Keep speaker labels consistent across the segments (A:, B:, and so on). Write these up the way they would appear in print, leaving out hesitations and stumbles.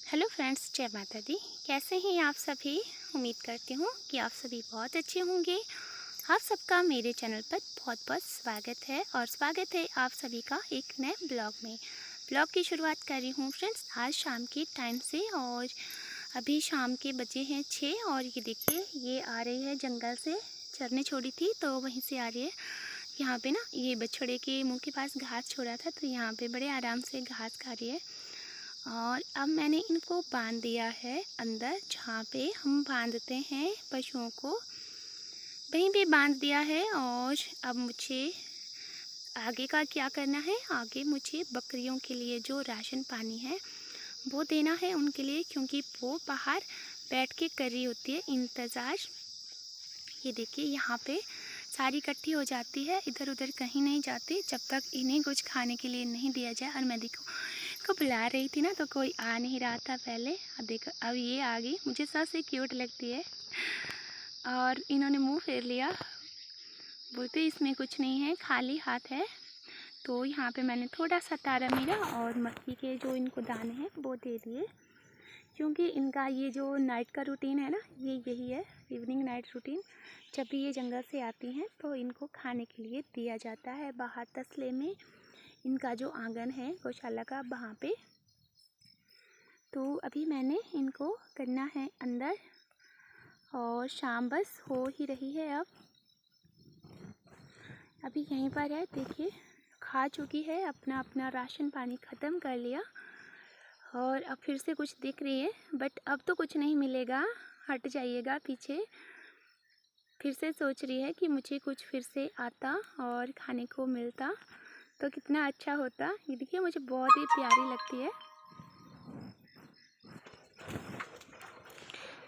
A: Hello friends, जय माता दी। कैसे हैं आप सभी? उम्मीद करती हूँ कि आप सभी बहुत अच्छे होंगे। आप सबका मेरे चैनल पर बहुत बहुत स्वागत है और स्वागत है आप सभी का एक नए ब्लॉग में। ब्लॉग की शुरुआत कर रही हूँ फ्रेंड्स आज शाम के टाइम से। और अभी शाम के बजे हैं 6 और ये देखिए ये आ रही है जंगल से। चरने छोड़ी थी तो वहीं से आ रही है। यहाँ पे ना ये बछड़े के मुँह के पास घास छोड़ा था तो यहाँ पे बड़े आराम से घास खा रही है। और अब मैंने इनको बांध दिया है अंदर, जहाँ पे हम बांधते हैं पशुओं को, वहीं पे बांध दिया है। और अब मुझे आगे का क्या करना है, आगे मुझे बकरियों के लिए जो राशन पानी है वो देना है उनके लिए, क्योंकि वो बाहर बैठ के कर रही होती है इंतज़ार। ये देखिए यहाँ पे सारी इकट्ठी हो जाती है, इधर उधर कहीं नहीं जाती जब तक इन्हें कुछ खाने के लिए नहीं दिया जाए। और मैं देखो को बुला रही थी ना तो कोई आ नहीं रहा था पहले। अब देखो अब ये आ गई, मुझे सबसे क्यूट लगती है। और इन्होंने मुंह फेर लिया, बोलते इसमें कुछ नहीं है, खाली हाथ है। तो यहाँ पे मैंने थोड़ा सा तारा मीरा और मक्की के जो इनको दाने हैं वो दे दिए, क्योंकि इनका ये जो नाइट का रूटीन है ना, ये यही है, इवनिंग नाइट रूटीन। जब भी ये जंगल से आती हैं तो इनको खाने के लिए दिया जाता है बाहर तसले में। इनका जो आंगन है गौशाला का, वहाँ पे। तो अभी मैंने इनको करना है अंदर और शाम बस हो ही रही है। अब अभी यहीं पर है, देखिए खा चुकी है, अपना अपना राशन पानी ख़त्म कर लिया। और अब फिर से कुछ दिख रही है, बट अब तो कुछ नहीं मिलेगा, हट जाइएगा पीछे। फिर से सोच रही है कि मुझे कुछ फिर से आता और खाने को मिलता तो कितना अच्छा होता। ये देखिए मुझे बहुत ही प्यारी लगती है।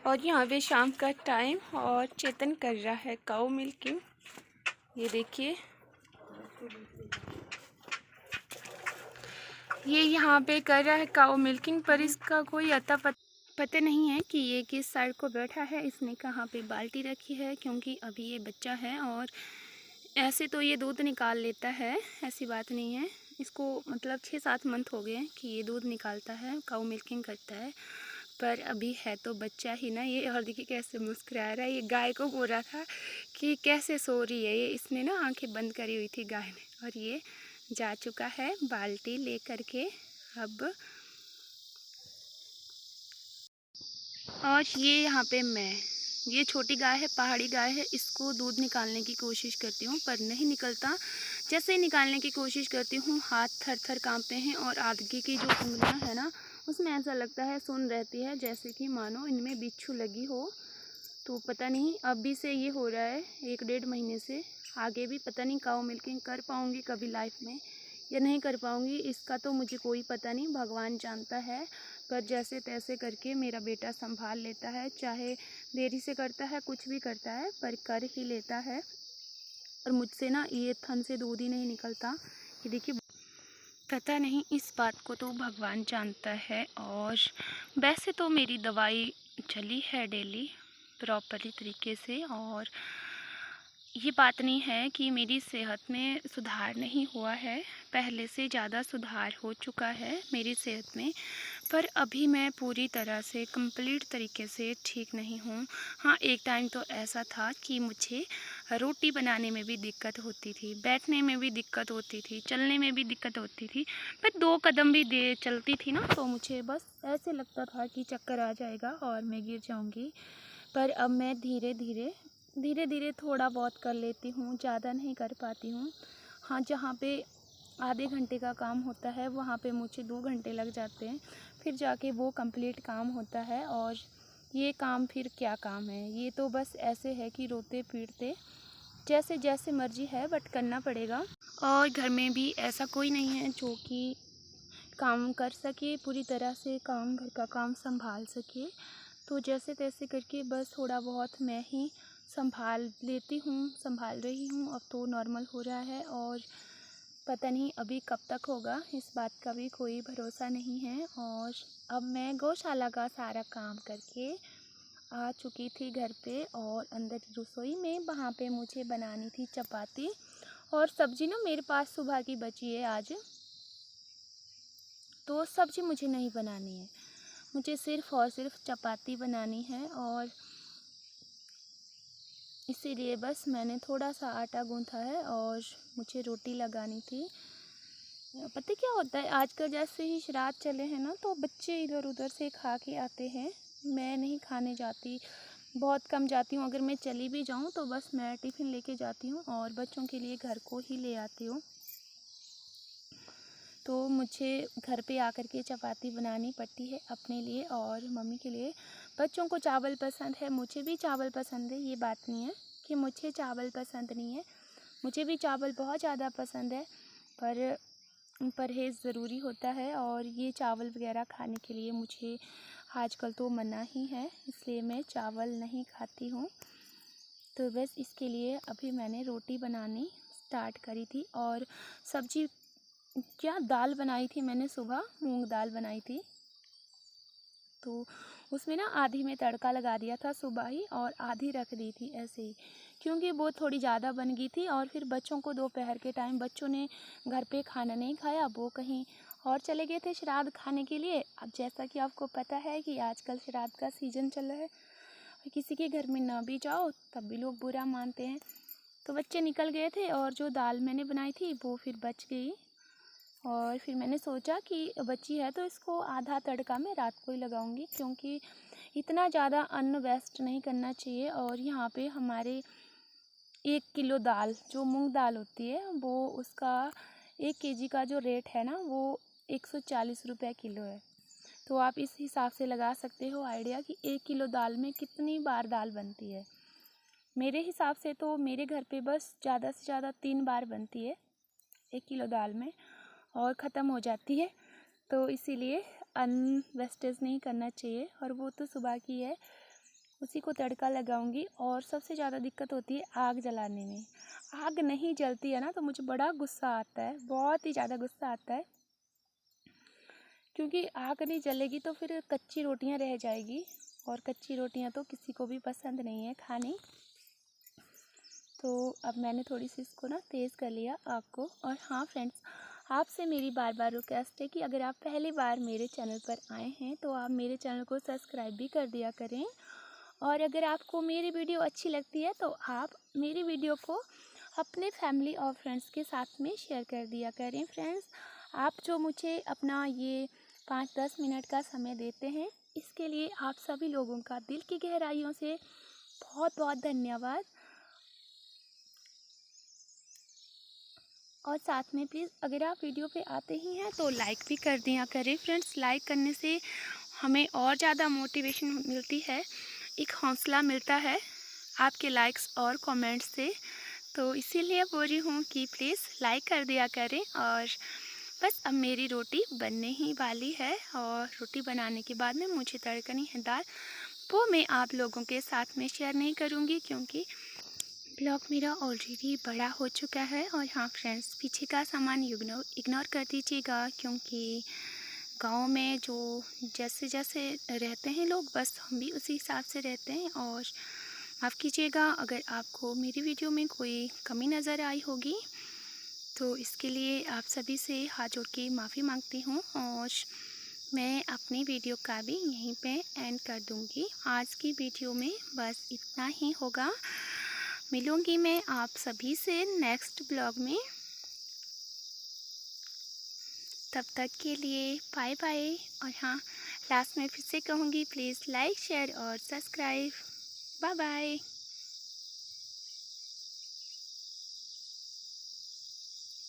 A: और यहाँ पे शाम का टाइम और चेतन कर रहा है काऊ मिल्किंग। ये देखिए ये यहाँ पे कर रहा है काऊ मिल्किंग, पर इसका कोई पता नहीं है कि ये किस साइड को बैठा है, इसने कहाँ पे बाल्टी रखी है, क्योंकि अभी ये बच्चा है। और ऐसे तो ये दूध निकाल लेता है, ऐसी बात नहीं है। इसको मतलब 6-7 मंथ हो गए कि ये दूध निकालता है, काऊ मिल्किंग करता है, पर अभी है तो बच्चा ही ना ये। और देखिए कैसे मुस्कुरा रहा है। ये गाय को बोल रहा था कि कैसे सो रही है ये, इसने ना आंखें बंद करी हुई थी गाय ने। और ये जा चुका है बाल्टी ले करके अब। और ये यहाँ पे ये छोटी गाय है, पहाड़ी गाय है, इसको दूध निकालने की कोशिश करती हूँ पर नहीं निकलता। जैसे ही निकालने की कोशिश करती हूँ हाथ थर थर काँपते हैं और आगे की जो उंगलियाँ है ना उसमें ऐसा लगता है सुन रहती है, जैसे कि मानो इनमें बिच्छू लगी हो। तो पता नहीं अभी से ये हो रहा है 1-1.5 महीने से। आगे भी पता नहीं काऊ मिल्किंग कर पाऊँगी कभी लाइफ में या नहीं कर पाऊँगी, इसका तो मुझे कोई पता नहीं, भगवान जानता है। पर जैसे तैसे करके मेरा बेटा संभाल लेता है, चाहे देरी से करता है, कुछ भी करता है पर कर ही लेता है। और मुझसे ना ये थन से दूध ही नहीं निकलता। ये देखिए पता नहीं, इस बात को तो भगवान जानता है। और वैसे तो मेरी दवाई चली है डेली प्रॉपरली तरीके से, और ये बात नहीं है कि मेरी सेहत में सुधार नहीं हुआ है, पहले से ज़्यादा सुधार हो चुका है मेरी सेहत में। पर अभी मैं पूरी तरह से कंप्लीट तरीके से ठीक नहीं हूँ। हाँ, एक टाइम तो ऐसा था कि मुझे रोटी बनाने में भी दिक्कत होती थी, बैठने में भी दिक्कत होती थी, चलने में भी दिक्कत होती थी। पर 2 कदम भी दे चलती थी ना तो मुझे बस ऐसे लगता था कि चक्कर आ जाएगा और मैं गिर जाऊँगी। पर अब मैं धीरे धीरे थोड़ा बहुत कर लेती हूँ, ज़्यादा नहीं कर पाती हूँ। हाँ, जहाँ पे आधे घंटे का काम होता है वहाँ पे मुझे 2 घंटे लग जाते हैं, फिर जाके वो कंप्लीट काम होता है। और ये काम फिर क्या काम है, ये तो बस ऐसे है कि रोते पीटते जैसे जैसे मर्जी है बट करना पड़ेगा। और घर में भी ऐसा कोई नहीं है जो कि काम कर सके पूरी तरह से, काम घर का काम संभाल सके। तो जैसे तैसे करके बस थोड़ा बहुत मैं ही संभाल लेती हूँ, संभाल रही हूँ। अब तो नॉर्मल हो रहा है और पता नहीं अभी कब तक होगा, इस बात का भी कोई भरोसा नहीं है। और अब मैं गौशाला का सारा काम करके आ चुकी थी घर पे, और अंदर रसोई में वहाँ पे मुझे बनानी थी चपाती और सब्ज़ी ना मेरे पास सुबह की बची है आज, तो सब्ज़ी मुझे नहीं बनानी है। मुझे सिर्फ़ और सिर्फ चपाती बनानी है और इसीलिए बस मैंने थोड़ा सा आटा गूँथा है और मुझे रोटी लगानी थी। पता क्या होता है, आजकल जैसे ही श्राद्ध चले हैं ना, तो बच्चे इधर उधर से खा के आते हैं। मैं नहीं खाने जाती, बहुत कम जाती हूँ। अगर मैं चली भी जाऊँ तो बस मैं टिफ़िन लेके जाती हूँ और बच्चों के लिए घर को ही ले आती हूँ। तो मुझे घर पे आकर के चपाती बनानी पड़ती है अपने लिए और मम्मी के लिए। बच्चों को चावल पसंद है, मुझे भी चावल पसंद है। ये बात नहीं है कि मुझे चावल पसंद नहीं है, मुझे भी चावल बहुत ज़्यादा पसंद है, पर परहेज़ ज़रूरी होता है और ये चावल वगैरह खाने के लिए मुझे आजकल तो मना ही है, इसलिए मैं चावल नहीं खाती हूँ। तो बस इसके लिए अभी मैंने रोटी बनानी स्टार्ट करी थी और सब्ज़ी क्या दाल बनाई थी मैंने, सुबह मूंग दाल बनाई थी। तो उसमें ना आधी में तड़का लगा दिया था सुबह ही और आधी रख दी थी ऐसे ही, क्योंकि वो थोड़ी ज़्यादा बन गई थी और फिर बच्चों को दोपहर के टाइम बच्चों ने घर पे खाना नहीं खाया, वो कहीं और चले गए थे श्राद्ध खाने के लिए। अब जैसा कि आपको पता है कि आजकल श्राद्ध का सीज़न चल रहा है और किसी के घर में ना भी जाओ तब भी लोग बुरा मानते हैं। तो बच्चे निकल गए थे और जो दाल मैंने बनाई थी वो फिर बच गई और फिर मैंने सोचा कि बची है तो इसको आधा तड़का मैं रात को ही लगाऊंगी, क्योंकि इतना ज़्यादा अन्न वेस्ट नहीं करना चाहिए। और यहाँ पे हमारे 1 किलो दाल जो मूंग दाल होती है वो उसका 1 केजी का जो रेट है ना वो 140 रुपये किलो है। तो आप इस हिसाब से लगा सकते हो आइडिया कि 1 किलो दाल में कितनी बार दाल बनती है। मेरे हिसाब से तो मेरे घर पे बस ज़्यादा से ज़्यादा 3 बार बनती है 1 किलो दाल में और ख़त्म हो जाती है। तो इसीलिए अन्न वेस्टेज नहीं करना चाहिए। और वो तो सुबह की है, उसी को तड़का लगाऊंगी। और सबसे ज़्यादा दिक्कत होती है आग जलाने में। आग नहीं जलती है ना तो मुझे बड़ा गुस्सा आता है, बहुत ही ज़्यादा गुस्सा आता है, क्योंकि आग नहीं जलेगी तो फिर कच्ची रोटियां रह जाएगी और कच्ची रोटियां तो किसी को भी पसंद नहीं है खानी। तो अब मैंने थोड़ी सी इसको ना तेज़ कर लिया आग को। और हाँ फ्रेंड्स, आपसे मेरी बार बार रिक्वेस्ट है कि अगर आप पहली बार मेरे चैनल पर आए हैं तो आप मेरे चैनल को सब्सक्राइब भी कर दिया करें। और अगर आपको मेरी वीडियो अच्छी लगती है तो आप मेरी वीडियो को अपने फैमिली और फ्रेंड्स के साथ में शेयर कर दिया करें। फ्रेंड्स, आप जो मुझे अपना ये 5-10 मिनट का समय देते हैं, इसके लिए आप सभी लोगों का दिल की गहराइयों से बहुत बहुत धन्यवाद। और साथ में प्लीज़ अगर आप वीडियो पे आते ही हैं तो लाइक भी कर दिया करें। फ्रेंड्स, लाइक करने से हमें और ज़्यादा मोटिवेशन मिलती है, एक हौसला मिलता है आपके लाइक्स और कमेंट्स से। तो इसीलिए बोल रही हूँ कि प्लीज़ लाइक कर दिया करें। और बस अब मेरी रोटी बनने ही वाली है और रोटी बनाने के बाद में मुझे तड़कनी है दाल, वो मैं आप लोगों के साथ में शेयर नहीं करूँगी क्योंकि ब्लॉग मेरा ऑलरेडी बड़ा हो चुका है। और हाँ फ्रेंड्स, पीछे का सामान इग्नोर कर दीजिएगा, क्योंकि गांव में जो जैसे जैसे रहते हैं लोग, बस हम भी उसी हिसाब से रहते हैं। और माफ़ कीजिएगा अगर आपको मेरी वीडियो में कोई कमी नज़र आई होगी, तो इसके लिए आप सभी से हाथ जोड़ के माफ़ी मांगती हूँ। और मैं अपनी वीडियो का भी यहीं पे एंड कर दूँगी। आज की वीडियो में बस इतना ही होगा। मिलूँगी मैं आप सभी से नेक्स्ट ब्लॉग में। तब तक के लिए बाय बाय। और हाँ, लास्ट में फिर से कहूँगी, प्लीज़ लाइक शेयर और सब्सक्राइब। Bye bye.